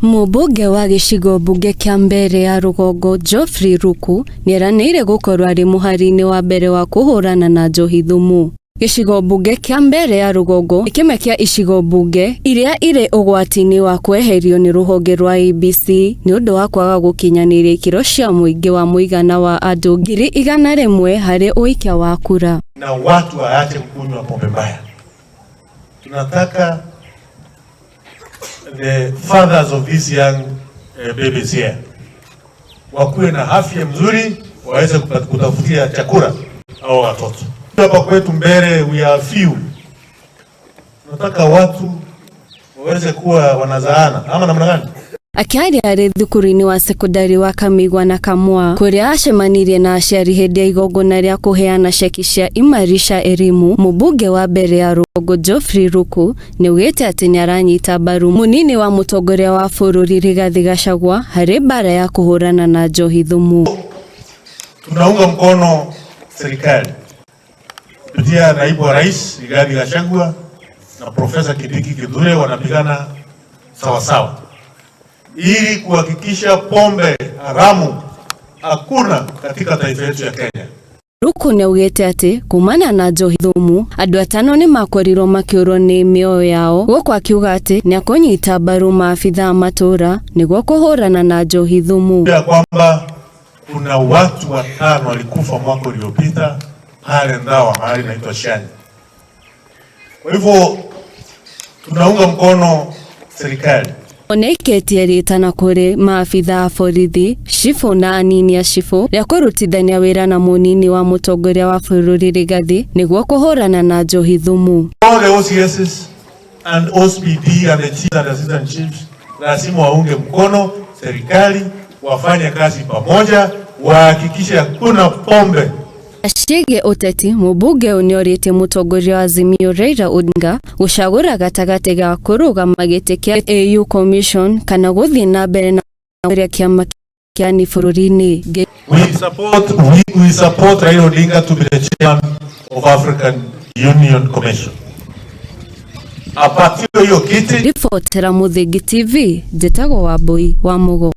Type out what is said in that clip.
Mũmbunge wa gĩcigo mbunge kĩa mbere ya Rũgongo Geoffrey Ruku nĩeranĩire gũkorwo arĩ mũhari-inĩ wa mbere wa kũhũrana na njohi thumu. Gĩcigo mbunge kĩa mbere ya Rũgongo nĩ kĩmwe kĩa icigo mbunge iria irĩ ũgwati-inĩ wa kweherio nĩ rũhonge rwa IEBC nĩ ũndũ wa kwaga gũkinyanĩria ikĩro cia mũingĩ wa mũigana wa andũ 100,000 harĩ ũikia wa kura. Na watu waache kunywa pombe mbaya. Tunataka the fathers of these young babies here wakuwe na afya mzuri, waweze kutafutia chakula au watoto. Hapa kwetu Mbere we are few. Tunataka watu waweze kuwa wanazaana ama namna gani? Akiaria arĩ thukuru-inĩ wa sekondari wa Kamigwa na Kamwa kũrĩa acemanirie na aciari hĩndĩ ya igongona rĩa kũheana ceki cia Imarisha Elimu, mũmbunge wa mbere ya Rũgongo Geoffrey Ruku nĩaugĩte atĩ nĩaranyita mbaru mũnini wa mũtongoria wa bũrũri Rigathi Gachagua harĩ mbara ya kũhũrana na njohi thumu. Tunaunga mkono serikali kupitia naibu wa rais Rigathi Gachagua na Profesa Kindiki Kithure wanapigana sawa sawa ili kuhakikisha pombe haramu hakuna katika taifa letu ya Kenya. Ruku nĩaugĩte atĩ kumana na njohi thumu andũ 5 nĩmakorirwo makĩũrwo nĩ mĩoyo yao, gũkũ akiuga atĩ nĩakũnyita mbaru maabitha matũra nĩguo kũhũrana na njohi thumu. Ya kwamba kuna watu 5 walikufa mwaka uliopita pale Ndawa mahali inaitwa Shani. Kwa hivyo tunaunga mkono serikali. Oneketie ritana kũrĩ maabitha a borithi, cibũ na anini a cibũ rĩa kũrutithania wĩra na mũnini wa mũtongoria wa bũrũri Rigathi nĩguo kũhũrana na njohi thumu. All the OCSs and OSPD and the chiefs and assistant chiefs lazima waunge mkono serikali, wafanye kazi pamoja, wahakikishe hakuna pombe. Ciĩgiĩ ũteti, mũmbunge ũyũ nĩorĩtie mũtongoria wa Azimio Raila Odinga gũcagũra gatagatĩ ga kũrũgama gĩtĩ kĩa AU Commission kana gũthiĩ na mbere na kĩama kĩa bũrũri-inĩ. We support Raila Odinga to be the chairman of African Union Commission. Apatio hiyo kiti. Ripotera Mũthingi TV, njĩtagwo Wambui wa Mũgo.